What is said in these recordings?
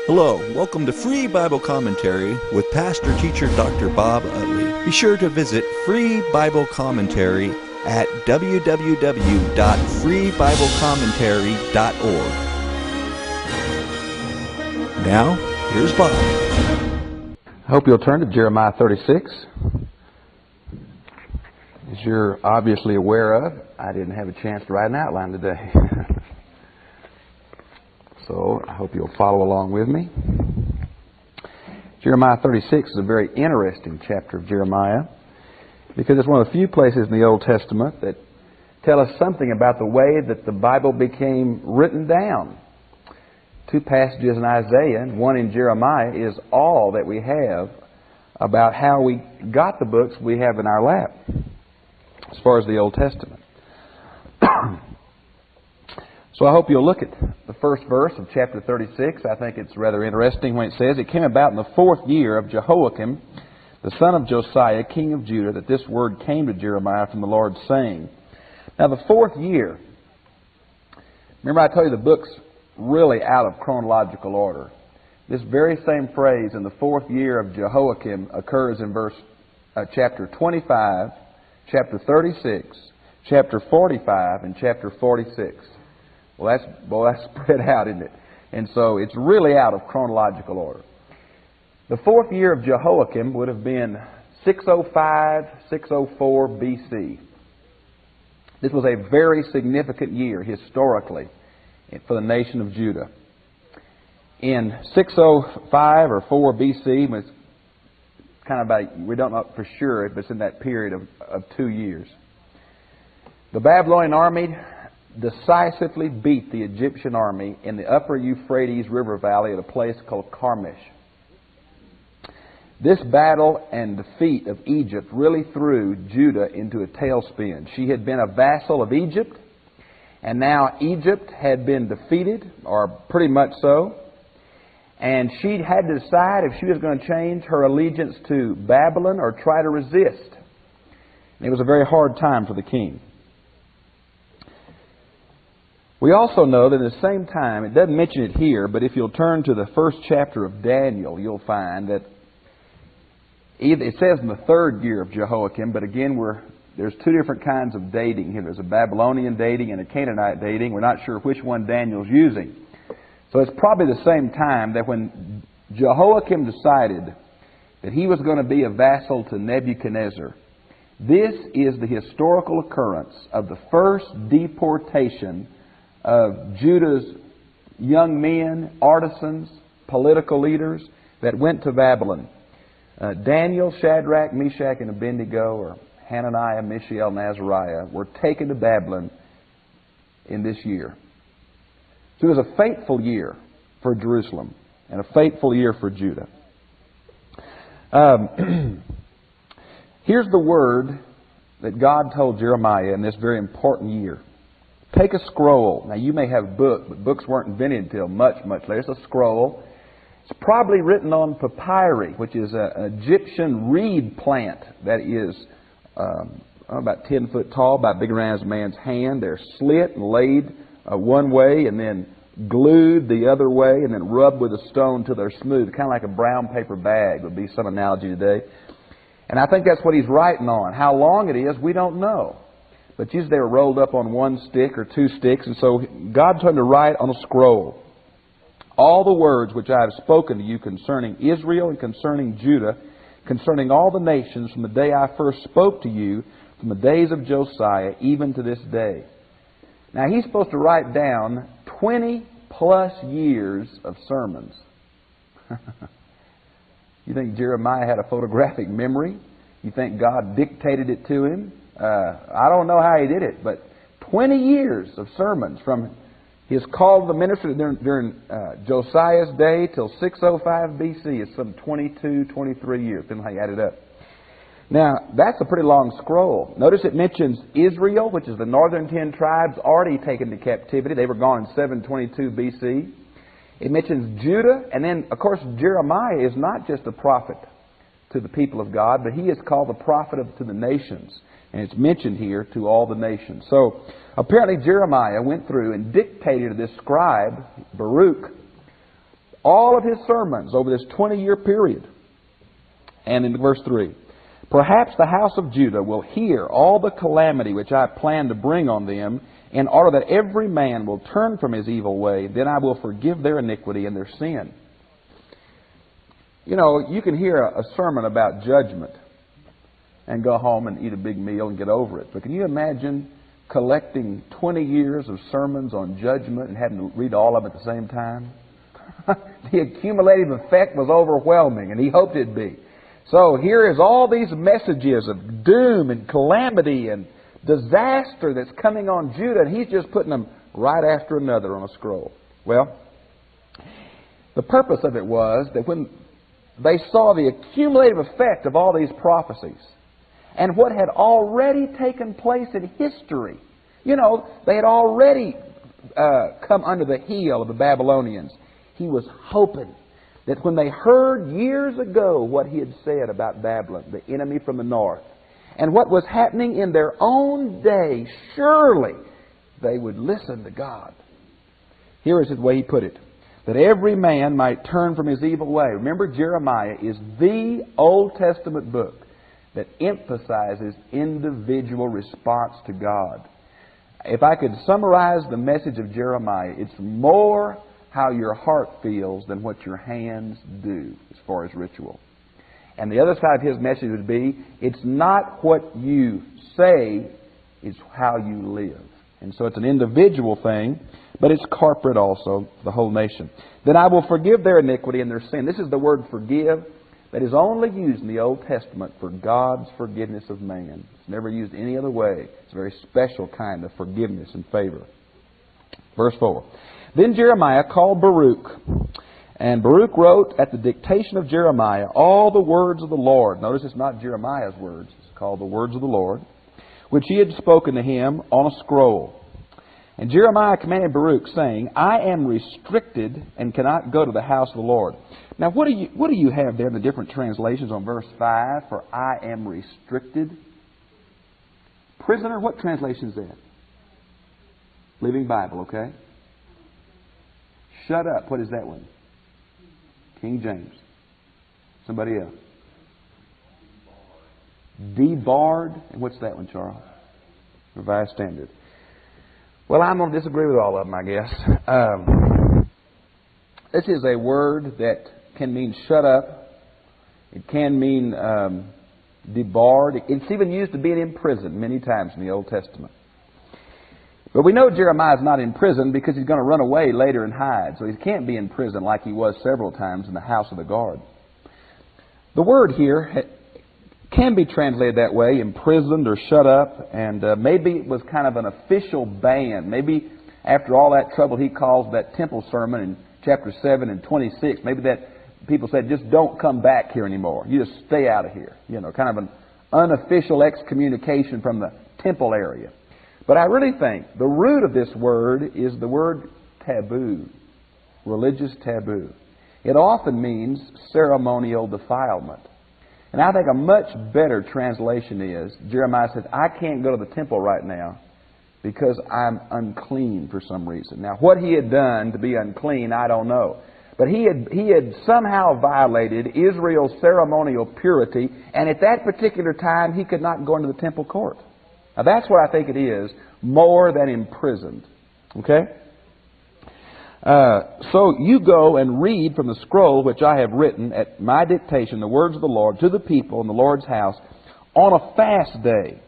Hello, welcome to Free Bible Commentary with Pastor Teacher Dr. Bob Utley. Be sure to visit Free Bible Commentary at www.freebiblecommentary.org. Now, here's Bob. I hope you'll turn to Jeremiah 36. As you're obviously aware of, I didn't have a chance to write an outline today. So I hope you'll follow along with me. Jeremiah 36 is a very interesting chapter of Jeremiah because it's one of the few places in the Old Testament that tell us something about the way that the Bible became written down. Two passages in Isaiah and one in Jeremiah is all that we have about how we got the books we have in our lap as far as the Old Testament. So I hope you'll look at the first verse of chapter 36. I think it's rather interesting when it says, "It came about in the 4th year of Jehoiakim, the son of Josiah, king of Judah, that this word came to Jeremiah from the Lord, saying." Now the 4th year, remember I told you the book's really out of chronological order. This very same phrase, in the 4th year of Jehoiakim, occurs in chapter 25, chapter 36, chapter 45, and chapter 46. Well, that's spread out, isn't it? And so it's really out of chronological order. The 4th year of Jehoiakim would have been 605, 604 BC. This was a very significant year historically for the nation of Judah. In 605 or 4 BC, it's kind of about, we don't know for sure, but it's in that period of 2 years. The Babylonian army decisively beat the Egyptian army in the upper Euphrates River Valley at a place called Carmel. This battle and defeat of Egypt really threw Judah into a tailspin. She had been a vassal of Egypt, and now Egypt had been defeated, or pretty much so, and she had to decide if she was going to change her allegiance to Babylon or try to resist. And it was a very hard time for the king. We also know that at the same time, it doesn't mention it here, but if you'll turn to the 1st chapter of Daniel, you'll find that it says in the 3rd year of Jehoiakim, but again, there's 2 different kinds of dating here. There's a Babylonian dating and a Canaanite dating. We're not sure which one Daniel's using. So it's probably the same time that when Jehoiakim decided that he was going to be a vassal to Nebuchadnezzar. This is the historical occurrence of the first deportation of Judah's young men, artisans, political leaders that went to Babylon. Daniel, Shadrach, Meshach, and Abednego, or Hananiah, Mishael, and Azariah, were taken to Babylon in this year. So it was a fateful year for Jerusalem and a fateful year for Judah. Here's the word that God told Jeremiah in this very important year. Take a scroll. Now you may have a book, but books weren't invented until much, much later. It's a scroll. It's probably written on papyri, which is an Egyptian reed plant that is about 10 foot tall, about big around a man's hand. They're slit and laid one way and then glued the other way and then rubbed with a stone till they're smooth. Kind of like a brown paper bag would be some analogy today. And I think that's what he's writing on. How long it is, we don't know. But usually they were rolled up on 1 stick or 2 sticks. And so God told him to write on a scroll all the words which I have spoken to you concerning Israel and concerning Judah, concerning all the nations from the day I first spoke to you, from the days of Josiah, even to this day. Now he's supposed to write down 20 plus years of sermons. You think Jeremiah had a photographic memory? You think God dictated it to him? I don't know how he did it, but 20 years of sermons from his call to the ministry during Josiah's day till 605 BC is some 22, 23 years, depending on how you add it up. Now, that's a pretty long scroll. Notice it mentions Israel, which is the northern 10 tribes already taken to captivity. They were gone in 722 BC. It mentions Judah, and then, of course, Jeremiah is not just a prophet to the people of God, but he is called the prophet to the nations. And it's mentioned here to all the nations. So apparently Jeremiah went through and dictated to this scribe, Baruch, all of his sermons over this 20-year period. And in verse 3, perhaps the house of Judah will hear all the calamity which I plan to bring on them, in order that every man will turn from his evil way. Then I will forgive their iniquity and their sin. You know, you can hear a sermon about judgment and go home and eat a big meal and get over it. But can you imagine collecting 20 years of sermons on judgment and having to read all of them at the same time? The accumulative effect was overwhelming, and he hoped it'd be. So here is all these messages of doom and calamity and disaster that's coming on Judah, and he's just putting them right after another on a scroll. Well, the purpose of it was that when they saw the accumulative effect of all these prophecies and what had already taken place in history, you know, they had already come under the heel of the Babylonians. He was hoping that when they heard years ago what he had said about Babylon, the enemy from the north, and what was happening in their own day, surely they would listen to God. Here is the way he put it, that every man might turn from his evil way. Remember, Jeremiah is the Old Testament book that emphasizes individual response to God. If I could summarize the message of Jeremiah, it's more how your heart feels than what your hands do as far as ritual. And the other side of his message would be, it's not what you say, it's how you live. And so it's an individual thing, but it's corporate also, the whole nation. Then I will forgive their iniquity and their sin. This is the word forgive that is only used in the Old Testament for God's forgiveness of man. It's never used any other way. It's a very special kind of forgiveness and favor. Verse 4. Then Jeremiah called Baruch, and Baruch wrote at the dictation of Jeremiah all the words of the Lord. Notice it's not Jeremiah's words. It's called the words of the Lord, which he had spoken to him on a scroll. And Jeremiah commanded Baruch, saying, I am restricted and cannot go to the house of the Lord. Now, what do you have there in the different translations on verse 5 for I am restricted? Prisoner, what translation is that? Living Bible, okay? Shut up, what is that one? King James. Somebody else. Debarred. And what's that one, Charles? Revised Standard. Well, I'm going to disagree with all of them, I guess. This is a word that can mean shut up. It can mean debarred. It's even used to being imprisoned many times in the Old Testament. But we know Jeremiah's not in prison because he's going to run away later and hide. So he can't be in prison like he was several times in the house of the guard. The word here can be translated that way, imprisoned or shut up, and maybe it was kind of an official ban. Maybe after all that trouble he caused that temple sermon in chapter 7 and 26, maybe that people said, just don't come back here anymore. You just stay out of here. You know, kind of an unofficial excommunication from the temple area. But I really think the root of this word is the word taboo, religious taboo. It often means ceremonial defilement. And I think a much better translation is, Jeremiah says, I can't go to the temple right now because I'm unclean for some reason. Now, what he had done to be unclean, I don't know. But he had somehow violated Israel's ceremonial purity, and at that particular time, he could not go into the temple court. Now, that's what I think it is, more than imprisoned. Okay? So you go and read from the scroll which I have written at my dictation the words of the Lord to the people in the Lord's house on a fast day.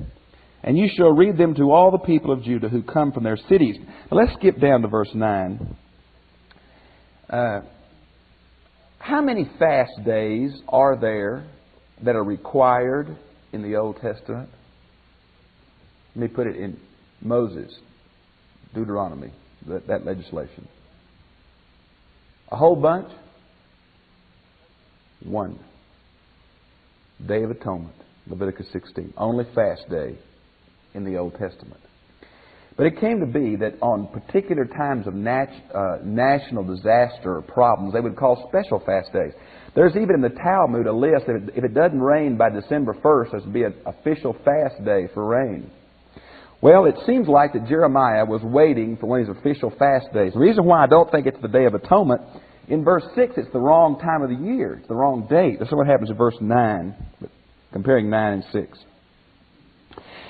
And you shall read them to all the people of Judah who come from their cities. Now, let's skip down to verse 9. How many fast days are there that are required in the Old Testament? Let me put it in Moses, Deuteronomy, that legislation. A whole bunch? One. Day of Atonement, Leviticus 16. Only fast day in the Old Testament. But it came to be that on particular times of national disaster or problems, they would call special fast days. There's even in the Talmud a list that if it doesn't rain by December 1st, there's to be an official fast day for rain. Well, it seems like that Jeremiah was waiting for one of his official fast days. The reason why I don't think it's the Day of Atonement In verse 6, it's the wrong time of the year. It's the wrong date. That's what happens in verse 9, comparing 9 and 6.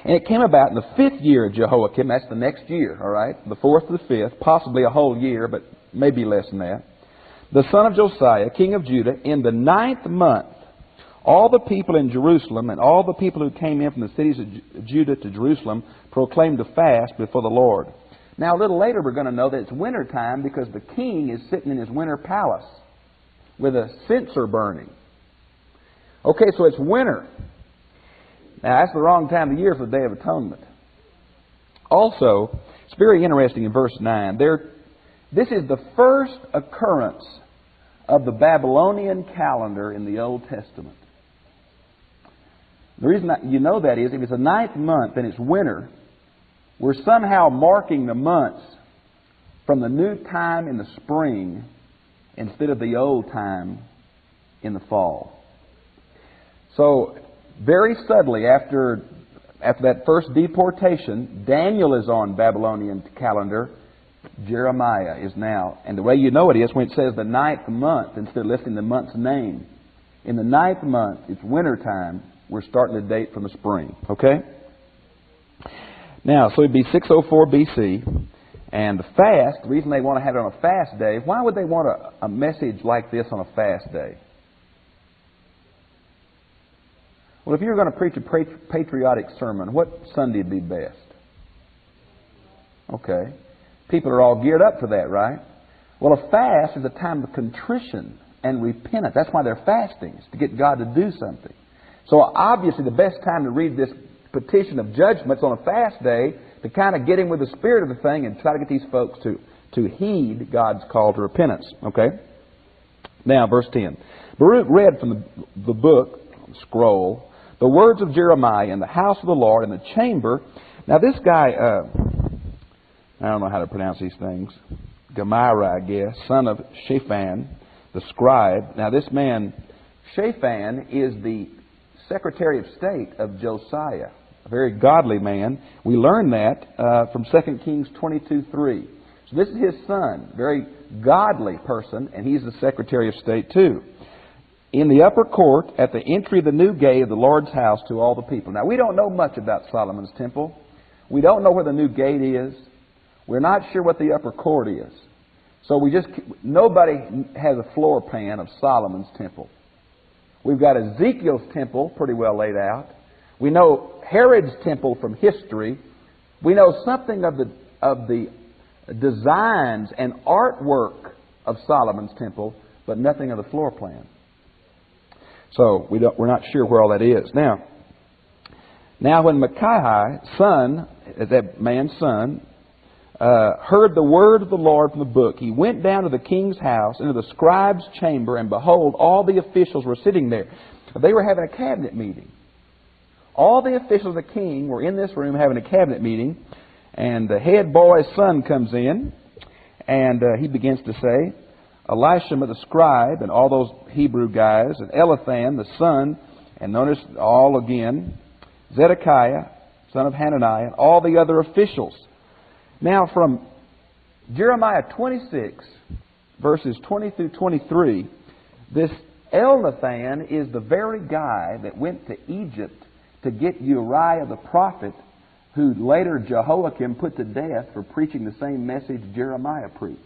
And it came about in the 5th year of Jehoiakim, that's the next year, all right, the 4th to the 5th, possibly a whole year, but maybe less than that, the son of Josiah, king of Judah, in the 9th month, all the people in Jerusalem and all the people who came in from the cities of Judah to Jerusalem proclaimed a fast before the Lord. Now, a little later, we're going to know that it's winter time because the king is sitting in his winter palace with a censer burning. Okay, so it's winter. Now, that's the wrong time of year for the Day of Atonement. Also, it's very interesting in verse 9. This is the first occurrence of the Babylonian calendar in the Old Testament. The reason you know that is, if it's the 9th month and it's winter, we're somehow marking the months from the new time in the spring instead of the old time in the fall. So, very subtly, after that first deportation, Daniel is on Babylonian calendar. Jeremiah is now. And the way you know it is when it says the 9th month instead of listing the month's name. In the 9th month, it's winter time. We're starting the date from the spring. Okay? Now, so it'd be 604 BC. And the fast, the reason they want to have it on a fast day, why would they want a message like this on a fast day? Well, if you were going to preach a patriotic sermon, what Sunday would be best? Okay. People are all geared up for that, right? Well, a fast is a time of contrition and repentance. That's why they're fasting, is to get God to do something. So obviously the best time to read this petition of judgments on a fast day to kind of get in with the spirit of the thing and try to get these folks to heed God's call to repentance. Okay? Now, verse 10. Baruch read from the book, scroll, the words of Jeremiah in the house of the Lord in the chamber. Now this guy, I don't know how to pronounce these things. Gamira, I guess, son of Shaphan, the scribe. Now this man, Shaphan, is the Secretary of State of Josiah, a very godly man. We learn that from 2 Kings 22:3. So this is his son, very godly person, and he's the Secretary of State too. In the upper court, at the entry of the new gate of the Lord's house to all the people. Now, we don't know much about Solomon's temple. We don't know where the new gate is. We're not sure what the upper court is. So nobody has a floor plan of Solomon's temple. We've got Ezekiel's temple pretty well laid out. We know Herod's temple from history. We know something of the designs and artwork of Solomon's temple, but nothing of the floor plan. So we're not sure where all that is. Now when Micaiah, son, that man's son, heard the word of the Lord from the book, he went down to the king's house, into the scribe's chamber, and behold, all the officials were sitting there. They were having a cabinet meeting. All the officials of the king were in this room having a cabinet meeting, and the head boy's son comes in, and he begins to say, Elishama the scribe, and all those Hebrew guys, and Elathan the son, and notice all again, Zedekiah, son of Hananiah, and all the other officials. Now from Jeremiah 26, verses 20 through 23, this Elathan is the very guy that went to Egypt to get Uriah the prophet, who later Jehoiakim put to death for preaching the same message Jeremiah preached.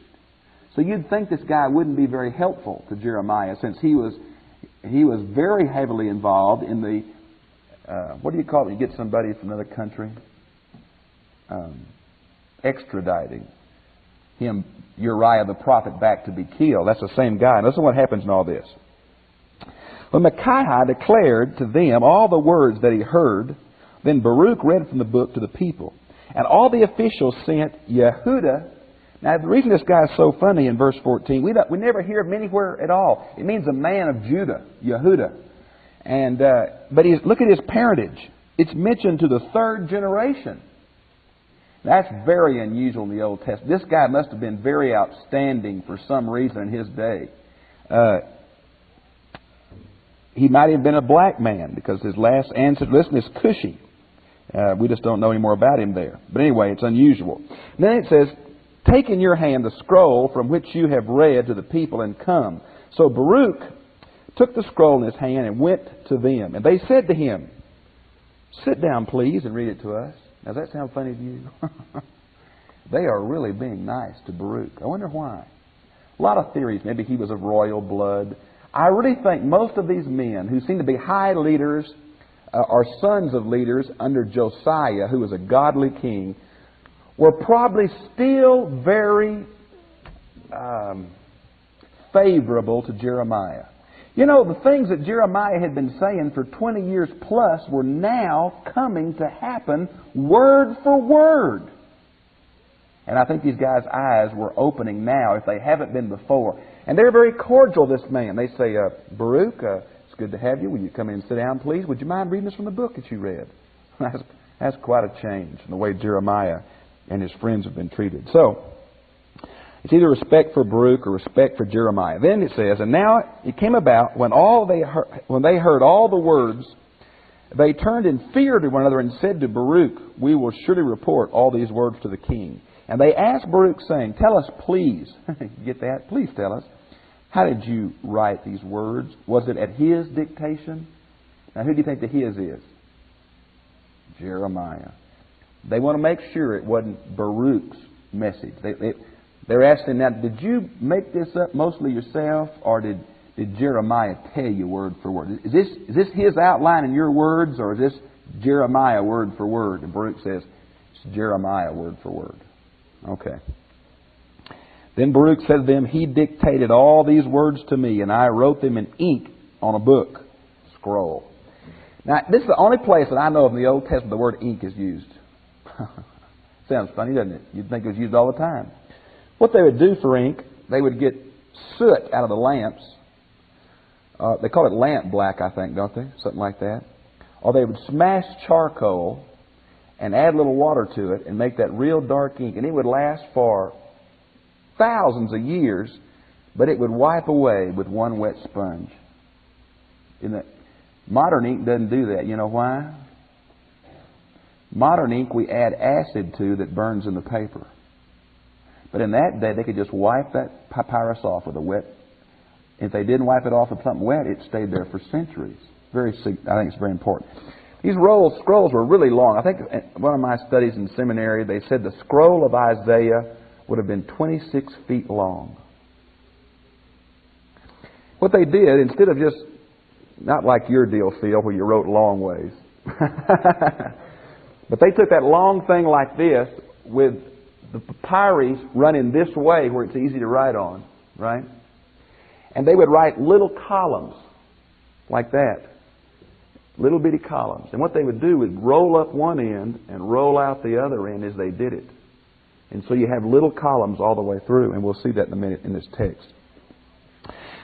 So you'd think this guy wouldn't be very helpful to Jeremiah, since he was very heavily involved in the, what do you call it? You get somebody from another country? Extraditing him, Uriah the prophet, back to be killed. That's the same guy. And listen to what happens in all this. When Micaiah declared to them all the words that he heard, then Baruch read from the book to the people. And all the officials sent Yehuda. Now, the reason this guy is so funny in verse 14, we never hear him anywhere at all. It means a man of Judah, Yehuda. And but look at his parentage. It's mentioned to the 3rd generation. That's very unusual in the Old Testament. This guy must have been very outstanding for some reason in his day. He might have been a black man, because his last ancestor, listen, is Cushi. We just don't know any more about him there. But anyway, it's unusual. And then it says, take in your hand the scroll from which you have read to the people and come. So Baruch took the scroll in his hand and went to them. And they said to him, sit down, please, and read it to us. Now, does that sound funny to you? They are really being nice to Baruch. I wonder why. A lot of theories. Maybe he was of royal blood. I really think most of these men who seem to be high leaders are sons of leaders under Josiah, who was a godly king, were probably still very favorable to Jeremiah. You know, the things that Jeremiah had been saying for 20 years plus were now coming to happen word for word. And I think these guys' eyes were opening now if they haven't been before. And they're very cordial, this man. They say, Baruch, it's good to have you. Will you come in and sit down, please? Would you mind reading this from the book that you read? That's quite a change in the way Jeremiah and his friends have been treated. So, it's either respect for Baruch or respect for Jeremiah. Then it says, and now it came about when they heard all the words, they turned in fear to one another and said to Baruch, we will surely report all these words to the king. And they asked Baruch, saying, tell us, please. You get that? Please tell us. How did you write these words? Was it at his dictation? Now, who do you think the his is? Jeremiah. They want to make sure it wasn't Baruch's message. They're asking now, did you make this up mostly yourself, or did Jeremiah tell you word for word? Is this his outline in your words, or is this Jeremiah word for word? And Baruch says, it's Jeremiah word for word. Okay. Then Baruch said to them, he dictated all these words to me, and I wrote them in ink on a book, scroll. Now, this is the only place that I know of in the Old Testament the word ink is used. Sounds funny, doesn't it? You'd think it was used all the time. What they would do for ink, they would get soot out of the lamps. They call it lamp black, I think, don't they? Something like that. Or they would smash charcoal and add a little water to it and make that real dark ink. And it would last for thousands of years, but it would wipe away with one wet sponge. Modern ink doesn't do that. You know why? Modern ink we add acid to that burns in the paper. But in that day, they could just wipe that papyrus off with a wet. If they didn't wipe it off with something wet, it stayed there for centuries. I think it's very important. These scrolls were really long. I think one of my studies in seminary, they said the scroll of Isaiah would have been 26 feet long. What they did, instead of just, not like your deal, Phil, where you wrote long ways, but they took that long thing like this with the papyrus running this way where it's easy to write on, right? And they would write little columns like that. Little bitty columns. And what they would do is roll up one end and roll out the other end as they did it. And so you have little columns all the way through, and we'll see that in a minute in this text.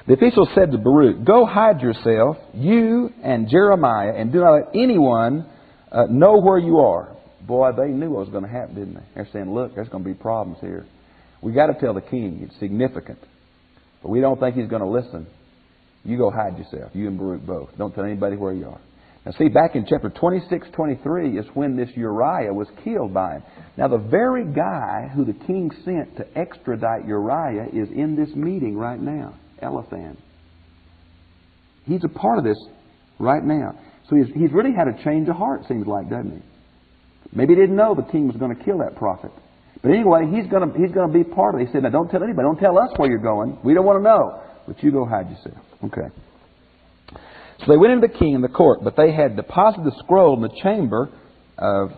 The official said to Baruch, go hide yourself, you and Jeremiah, and do not let anyone know where you are. Boy, they knew what was going to happen, didn't they? They're saying, look, there's going to be problems here. We got to tell the king. It's significant. But we don't think he's going to listen. You go hide yourself, you and Baruch both. Don't tell anybody where you are. Now see, back in chapter 26, 23 is when this Uriah was killed by him. Now the very guy who the king sent to extradite Uriah is in this meeting right now, Eliphan. He's a part of this right now. So he's really had a change of heart, seems like, doesn't he? Maybe he didn't know the king was going to kill that prophet. But anyway, he's going to be part of it. He said, now don't tell anybody. Don't tell us where you're going. We don't want to know. But you go hide yourself. Okay. So they went into the king in the court, but they had deposited the scroll in the chamber of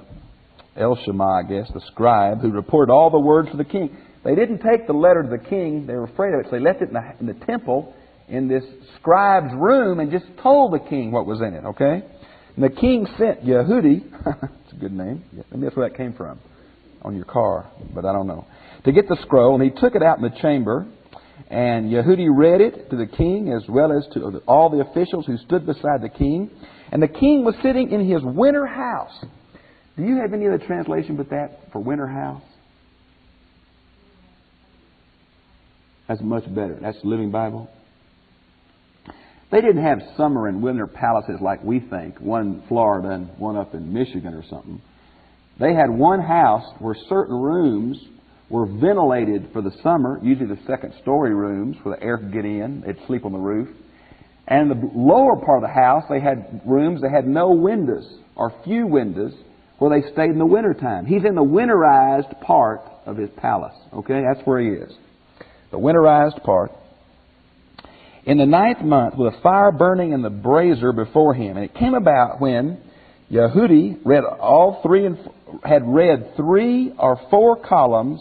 Elishama, I guess, the scribe, who reported all the words for the king. They didn't take the letter to the king. They were afraid of it, so they left it in the temple in this scribe's room and just told the king what was in it, okay? And the king sent Yehudi, it's a good name, maybe that's where that came from, on your car, but I don't know, to get the scroll, and he took it out in the chamber. And Yehudi read it to the king as well as to all the officials who stood beside the king. And the king was sitting in his winter house. Do you have any other translation but that for winter house? That's much better. That's the Living Bible. They didn't have summer and winter palaces like we think, one in Florida and one up in Michigan or something. They had one house where certain rooms were ventilated for the summer, usually the second story rooms where the air could get in. They'd sleep on the roof. And in the lower part of the house, they had rooms that had no windows or few windows where they stayed in the wintertime. He's in the winterized part of his palace. Okay, that's where he is. The winterized part. In the 9th month, with a fire burning in the brazier before him. And it came about when Yehudi had read 3 or 4 columns.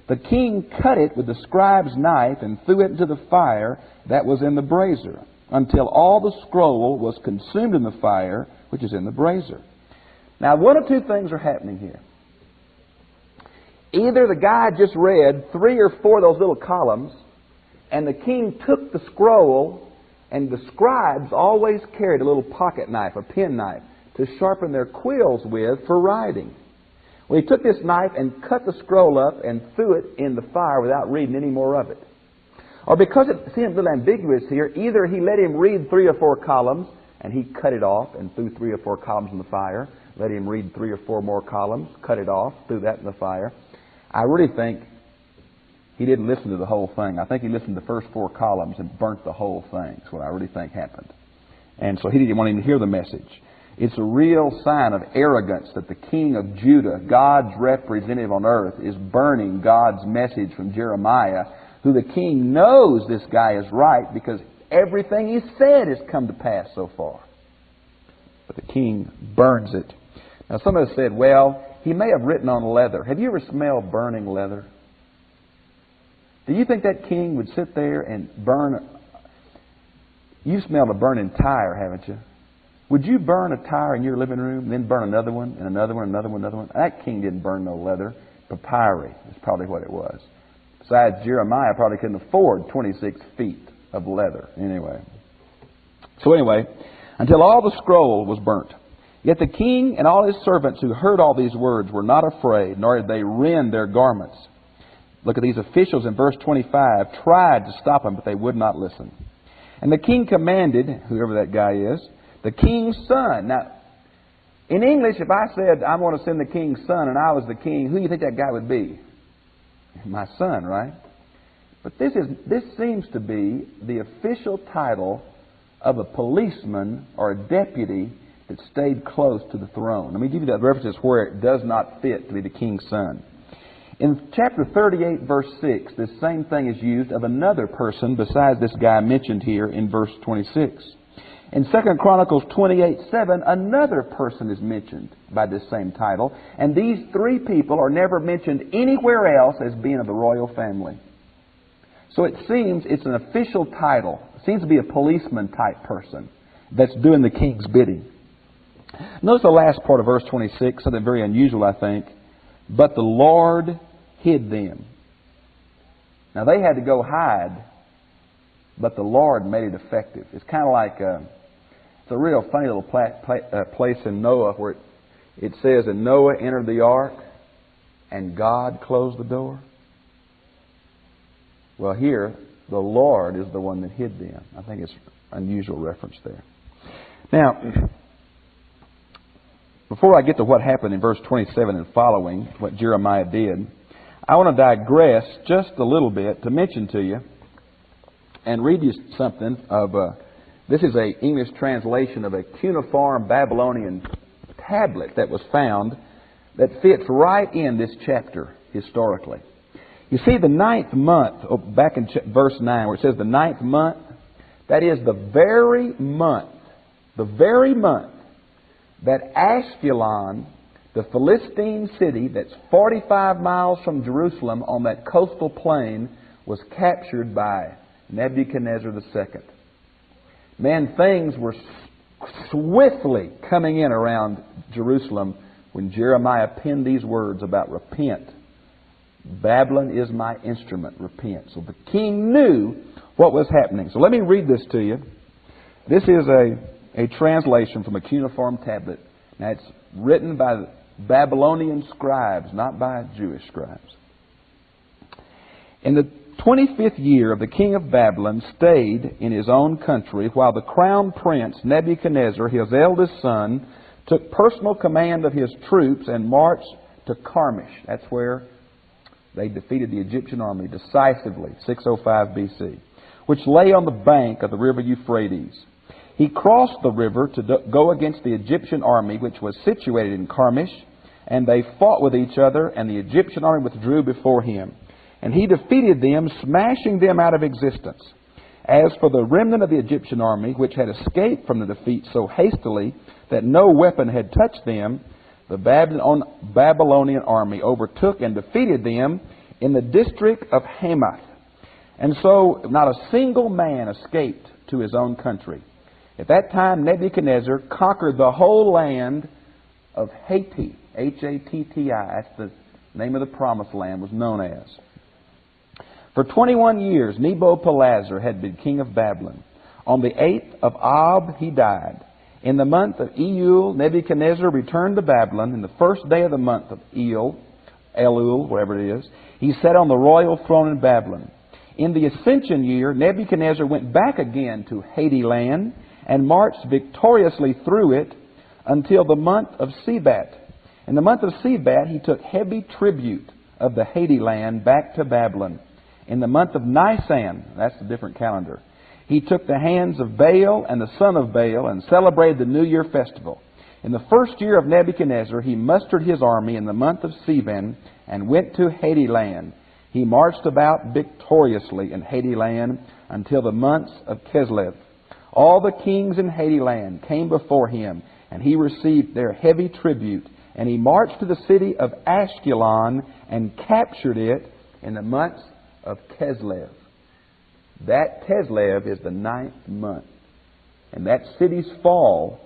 The king cut it with the scribe's knife and threw it into the fire that was in the brazier, until all the scroll was consumed in the fire which is in the brazier. Now, one of two things are happening here. Either the guy just read 3 or 4 of those little columns, and the king took the scroll, and the scribes always carried a little pocket knife, a pen knife, to sharpen their quills with for writing. Well, he took this knife and cut the scroll up and threw it in the fire without reading any more of it. Or because it seems a little ambiguous here, either he let him read 3 or 4 columns and he cut it off and threw 3 or 4 columns in the fire. Let him read 3 or 4 more columns, cut it off, threw that in the fire. I really think he didn't listen to the whole thing. I think he listened to the first 4 columns and burnt the whole thing. That's what I really think happened. And so he didn't want him to hear the message. It's a real sign of arrogance that the king of Judah, God's representative on earth, is burning God's message from Jeremiah, who the king knows this guy is right because everything he said has come to pass so far. But the king burns it. Now, some have said, well, he may have written on leather. Have you ever smelled burning leather? Do you think that king would sit there and burn? You've smelled a burning tire, haven't you? Would you burn a tire in your living room, then burn another one, and another one, another one, another one? That king didn't burn no leather. Papyri is probably what it was. Besides, Jeremiah probably couldn't afford 26 feet of leather. Anyway. So anyway, until all the scroll was burnt. Yet the king and all his servants who heard all these words were not afraid, nor did they rend their garments. Look at these officials in verse 25, tried to stop him, but they would not listen. And the king commanded, whoever that guy is, the king's son. Now, in English, if I said, I'm going to send the king's son, and I was the king, who do you think that guy would be? My son, right? But this seems to be the official title of a policeman or a deputy that stayed close to the throne. Let me give you that references where it does not fit to be the king's son. In chapter 38, verse 6, this same thing is used of another person besides this guy mentioned here in verse 26. In 2 Chronicles 28:7, another person is mentioned by this same title, and these 3 people are never mentioned anywhere else as being of the royal family. So it seems it's an official title. It seems to be a policeman-type person that's doing the king's bidding. Notice the last part of verse 26, something very unusual, I think. But the Lord hid them. Now, they had to go hide, but the Lord made it effective. It's kind of like it's a real funny little place in Noah where it says, and Noah entered the ark, and God closed the door. Well, here, the Lord is the one that hid them. I think it's an unusual reference there. Now, before I get to what happened in verse 27 and following, what Jeremiah did, I want to digress just a little bit to mention to you and read you something of, this is an English translation of a cuneiform Babylonian tablet that was found that fits right in this chapter historically. You see, the 9th month, back in verse 9 where it says the 9th month, that is the very month that Ashkelon, the Philistine city that's 45 miles from Jerusalem on that coastal plain, was captured by Nebuchadnezzar II. Man, things were swiftly coming in around Jerusalem when Jeremiah penned these words about repent. Babylon is my instrument, repent. So the king knew what was happening. So let me read this to you. This is a translation from a cuneiform tablet. Now it's written by Babylonian scribes, not by Jewish scribes. In the 25th year of the king of Babylon stayed in his own country, while the crown prince Nebuchadnezzar, his eldest son, took personal command of his troops and marched to Carchemish. That's where They defeated the Egyptian army decisively, 605 BC, which lay on the bank of the river Euphrates. He crossed the river to go against the Egyptian army, which was situated in Carmish, and they fought with each other, and the Egyptian army withdrew before him. And he defeated them, smashing them out of existence. As for the remnant of the Egyptian army, which had escaped from the defeat so hastily that no weapon had touched them, the Babylonian army overtook and defeated them in the district of Hamath. And so not a single man escaped to his own country. At that time, Nebuchadnezzar conquered the whole land of Haiti. H-A-T-T-I. That's the name of the promised land, was known as. For 21 years, Nebuchadnezzar had been king of Babylon. On the 8th of Ab, he died. In the month of Elul, Nebuchadnezzar returned to Babylon. In the first day of the month of Elul, whatever it is, he sat on the royal throne in Babylon. In the Ascension year, Nebuchadnezzar went back again to Haiti land and marched victoriously through it until the month of Sebat. In the month of Sebat, he took heavy tribute of the Haiti land back to Babylon. In the month of Nisan, that's a different calendar, he took the hands of Baal and the son of Baal and celebrated the New Year festival. In the first year of Nebuchadnezzar, he mustered his army in the month of Sivan and went to Haiti land. He marched about victoriously in Haiti land until the months of Kislev. All the kings in Haiti land came before him, and he received their heavy tribute. And he marched to the city of Ashkelon and captured it in the months of Kislev. That Kislev is the 9th month. And that city's fall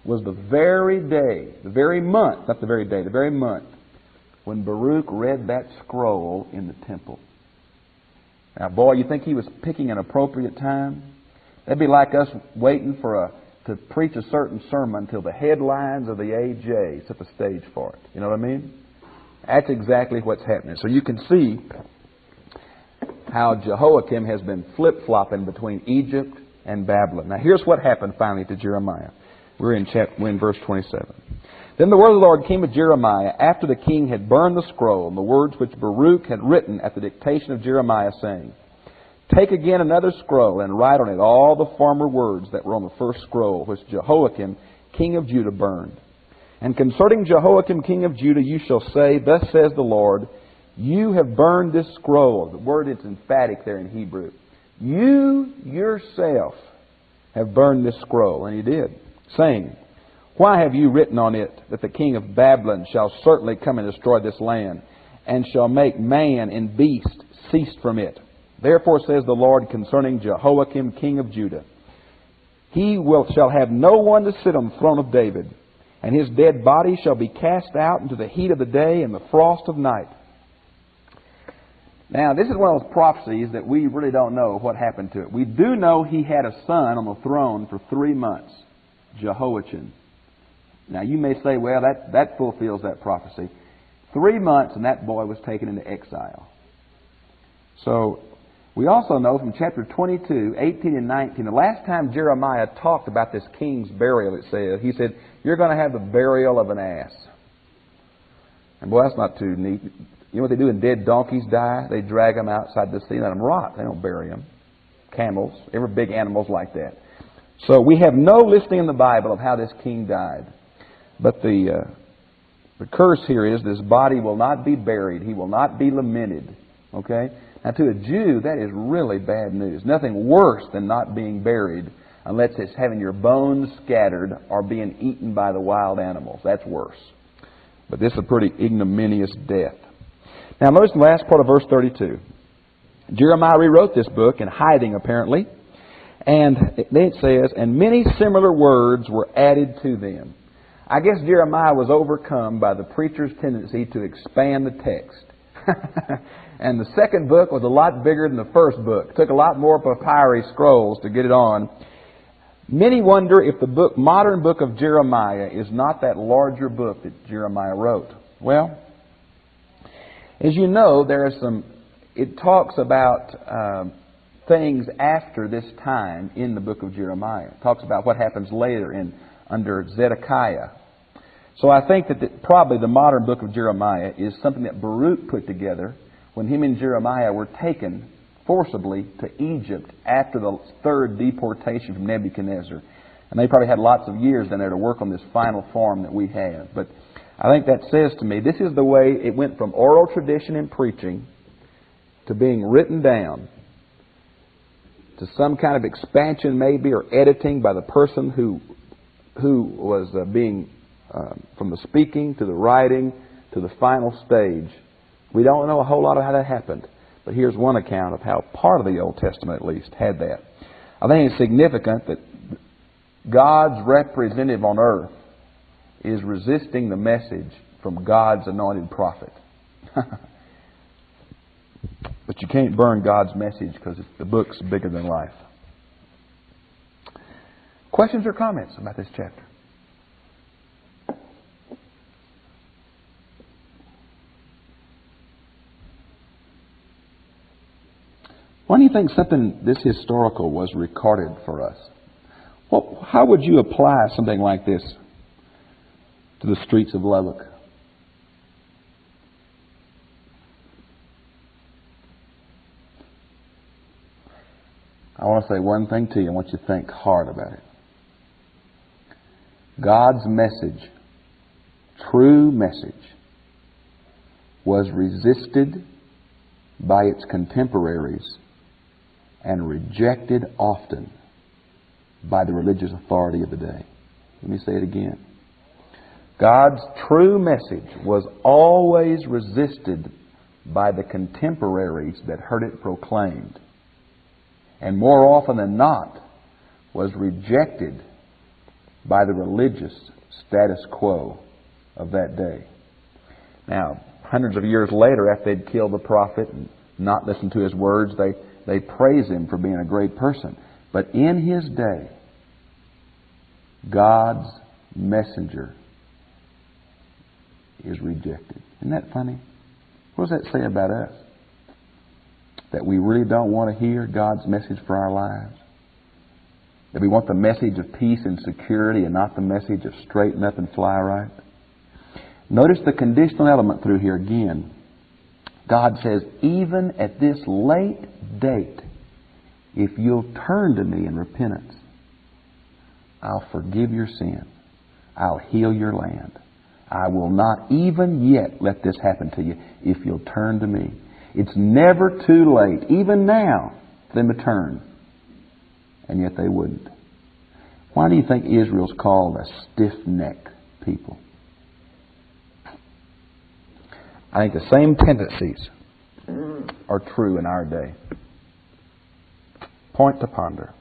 was the very day, the very month, not the very day, the very month, when Baruch read that scroll in the temple. Now, boy, you think he was picking an appropriate time? That'd be like us waiting to preach a certain sermon until the headlines of the AJ set the stage for it. You know what I mean? That's exactly what's happening. So you can see how Jehoiakim has been flip-flopping between Egypt and Babylon. Now here's what happened finally to Jeremiah. We're in verse 27. Then the word of the Lord came to Jeremiah after the king had burned the scroll, and the words which Baruch had written at the dictation of Jeremiah, saying, Take again another scroll, and write on it all the former words that were on the first scroll, which Jehoiakim, king of Judah, burned. And concerning Jehoiakim, king of Judah, you shall say, Thus says the Lord, You have burned this scroll. The word is emphatic there in Hebrew. You yourself have burned this scroll. And he did, saying, Why have you written on it that the king of Babylon shall certainly come and destroy this land, and shall make man and beast cease from it? Therefore says the Lord concerning Jehoiakim, king of Judah, He shall have no one to sit on the throne of David, and his dead body shall be cast out into the heat of the day and the frost of night. Now, this is one of those prophecies that we really don't know what happened to it. We do know he had a son on the throne for 3 months, Jehoiachin. Now, you may say, well, that fulfills that prophecy. 3 months and that boy was taken into exile. So, we also know from chapter 22, 18 and 19, the last time Jeremiah talked about this king's burial, it says, he said, You're going to have the burial of an ass. And boy, that's not too neat. You know what they do when dead donkeys die? They drag them outside the sea and let them rot. They don't bury them. Camels, every big animal's like that. So we have no listing in the Bible of how this king died. But the curse here is this body will not be buried. He will not be lamented. Okay? Now to a Jew, that is really bad news. Nothing worse than not being buried unless it's having your bones scattered or being eaten by the wild animals. That's worse. But this is a pretty ignominious death. Now notice the last part of verse 32. Jeremiah rewrote this book in hiding apparently. And then it says, And many similar words were added to them. I guess Jeremiah was overcome by the preacher's tendency to expand the text. And the second book was a lot bigger than the first book. It took a lot more papyri scrolls to get it on. Many wonder if the modern book of Jeremiah is not that larger book that Jeremiah wrote. Well, as you know, it talks about things after this time in the book of Jeremiah. It talks about what happens later under Zedekiah. So I think that probably the modern book of Jeremiah is something that Baruch put together when him and Jeremiah were taken forcibly to Egypt after the third deportation from Nebuchadnezzar. And they probably had lots of years in there to work on this final form that we have. But I think that says to me, this is the way it went from oral tradition and preaching to being written down to some kind of expansion maybe or editing by the person who was being from the speaking to the writing to the final stage. We don't know a whole lot of how that happened, but here's one account of how part of the Old Testament at least had that. I think it's significant that God's representative on earth is resisting the message from God's anointed prophet. But you can't burn God's message because the book's bigger than life. Questions or comments about this chapter? Why do you think something this historical was recorded for us? Well, how would you apply something like this to the streets of Lubbock? I want to say one thing to you. I want you to think hard about it. God's message, true message, was resisted by its contemporaries and rejected often by the religious authority of the day. Let me say it again. God's true message was always resisted by the contemporaries that heard it proclaimed, and more often than not was rejected by the religious status quo of that day. Now, hundreds of years later, after they'd killed the prophet and not listened to his words, they praise him for being a great person. But in his day, God's messenger is rejected. Isn't that funny? What does that say about us? That we really don't want to hear God's message for our lives? That we want the message of peace and security and not the message of straighten up and fly right? Notice the conditional element through here again. God says, even at this late date, if you'll turn to me in repentance, I'll forgive your sin. I'll heal your land. I will not even yet let this happen to you if you'll turn to me. It's never too late, even now, for them to turn. And yet they wouldn't. Why do you think Israel's called a stiff-necked people? I think the same tendencies are true in our day. Point to ponder.